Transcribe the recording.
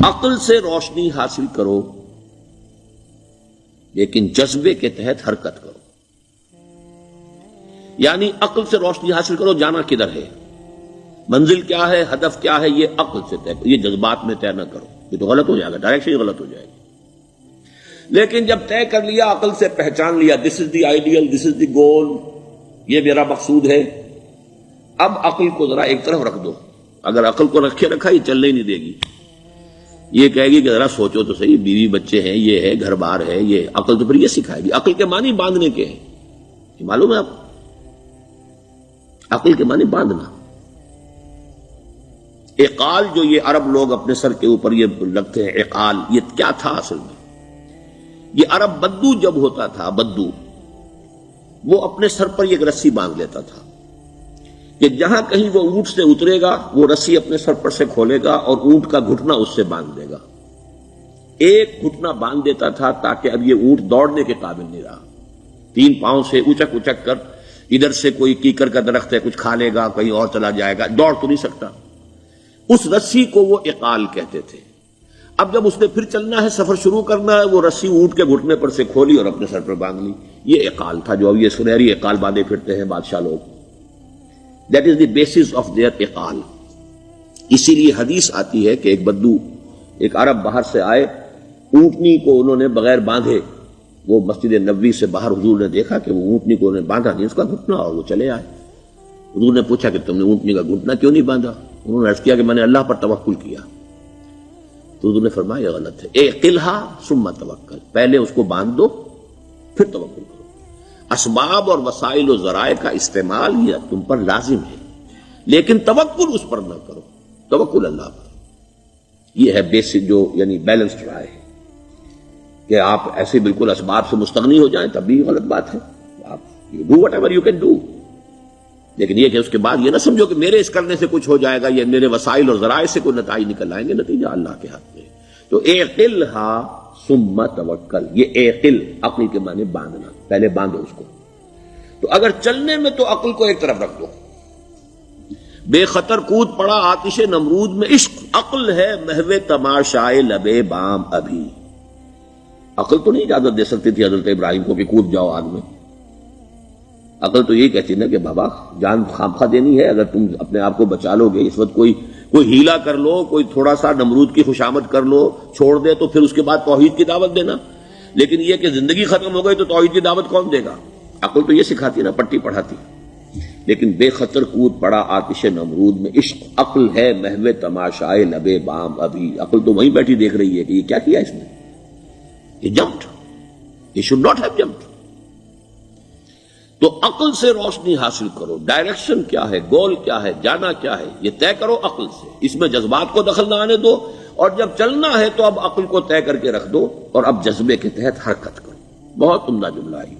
عقل سے روشنی حاصل کرو لیکن جذبے کے تحت حرکت کرو. یعنی عقل سے روشنی حاصل کرو، جانا کدھر ہے، منزل کیا ہے، ہدف کیا ہے، یہ عقل سے طے کرو. یہ جذبات میں طے نہ کرو، یہ تو غلط ہو جائے گا، ڈائریکشن ہی غلط ہو جائے گی. لیکن جب طے کر لیا، عقل سے پہچان لیا، دس از دی آئیڈیل، دس از دی گول، یہ میرا مقصود ہے، اب عقل کو ذرا ایک طرف رکھ دو. اگر عقل کو رکھے رکھا یہ چلنے ہی نہیں دے گی. یہ کہے گی کہ ذرا سوچو تو صحیح، بیوی بچے ہیں، یہ ہے، گھر بار ہے، یہ عقل تو پھر یہ سکھائے گی. عقل کے معنی باندھنے کے ہیں، یہ معلوم ہے آپ کو؟ عقل کے معنی باندھنا. اقال جو یہ عرب لوگ اپنے سر کے اوپر یہ لگتے ہیں، اقال، یہ کیا تھا اصل میں؟ یہ عرب بدو جب ہوتا تھا، بدو وہ اپنے سر پر ایک رسی باندھ لیتا تھا کہ جہاں کہیں وہ اونٹ سے اترے گا وہ رسی اپنے سر پر سے کھولے گا اور اونٹ کا گھٹنا اس سے باندھ دے گا. ایک گھٹنا باندھ دیتا تھا تاکہ اب یہ اونٹ دوڑنے کے قابل نہیں رہا. 3 پاؤں سے اچک اچک کر، ادھر سے کوئی کیکر کا درخت ہے کچھ کھا لے گا، کہیں اور چلا جائے گا، دوڑ تو نہیں سکتا. اس رسی کو وہ اقال کہتے تھے. اب جب اس نے پھر چلنا ہے، سفر شروع کرنا ہے، وہ رسی اونٹ کے گھٹنے پر سے کھولی اور اپنے سر پر باندھ لی. یہ اقال تھا جو اب یہ سنہری اقال باندھے پھرتے ہیں بادشاہ لوگ. That is the basis of their اقال. اسی لیے حدیث آتی ہے کہ ایک بدو، ایک عرب باہر سے آئے، اونٹنی کو انہوں نے بغیر باندھے، وہ مسجد نبوی سے باہر حضور نے دیکھا کہ وہ اونٹنی کو انہوں نے باندھا نہیں، اس کا گھٹنا، اور وہ چلے آئے. حضور نے پوچھا کہ تم نے اونٹنی کا گھٹنا کیوں نہیں باندھا؟ انہوں نے عرض کیا کہ میں نے اللہ پر توکل کیا. تو حضور نے فرمایا یہ غلط ہے. اعقلھا ثم توکل، پہلے اس کو باندھ دو پھر توکل کرو. اسباب اور وسائل و ذرائع کا استعمال یہ تم پر لازم ہے، لیکن توکل اس پر نہ کرو، توکل اللہ پر. یہ ہے بیسک جو یعنی بیلنسڈ رائے ہے کہ آپ ایسے بالکل اسباب سے مستغنی ہو جائیں تب بھی غلط بات ہے. آپ do what ever you can do, لیکن یہ کہ اس کے بعد یہ نہ سمجھو کہ میرے اس کرنے سے کچھ ہو جائے گا، یہ میرے وسائل اور ذرائع سے کوئی نتائج نکل آئیں گے. نتیجہ اللہ کے ہاتھ میں. تو اعقلھا ثم توکل، یہ اعقل، عقل کے معنی باندھنا، پہلے باندھو اس کو. تو اگر چلنے میں تو عقل کو ایک طرف رکھ دو. بے خطر کود پڑا آتش نمرود میں عشق، عقل ہے محو تماشائے لبے بام ابھی. عقل تو نہیں اجازت دے سکتی تھی حضرت ابراہیم کو کہ کود جاؤ آگ میں. عقل تو یہی کہتی نا کہ بابا جان خامخواہ دینی ہے، اگر تم اپنے آپ کو بچا لو گے، اس وقت کوئی ہیلا کر لو، کوئی تھوڑا سا نمرود کی خوشامد کر لو، چھوڑ دے تو پھر اس کے بعد توحید کی دعوت دینا. لیکن یہ کہ زندگی ختم ہو گئی تو توحید کی دعوت کون دے گا؟ عقل تو یہ سکھاتی نا، پٹی پڑھاتی. لیکن بے خطر کود پڑا آتش نمرود میں عشق، عقل ہے محو تماشائے لبے بام ابھی. عقل تو وہیں بیٹھی دیکھ رہی ہے کہ یہ کیا کیا اس نے، یہ جمپڈ، یہ شوڈ ناٹ ہیو جمپڈ. تو عقل سے روشنی حاصل کرو. ڈائریکشن کیا ہے، گول کیا ہے، جانا کیا ہے، یہ طے کرو عقل سے. اس میں جذبات کو دخل نہ آنے دو، اور جب چلنا ہے تو اب عقل کو طے کر کے رکھ دو اور اب جذبے کے تحت حرکت کرو. بہت عمدہ جملہ ہے.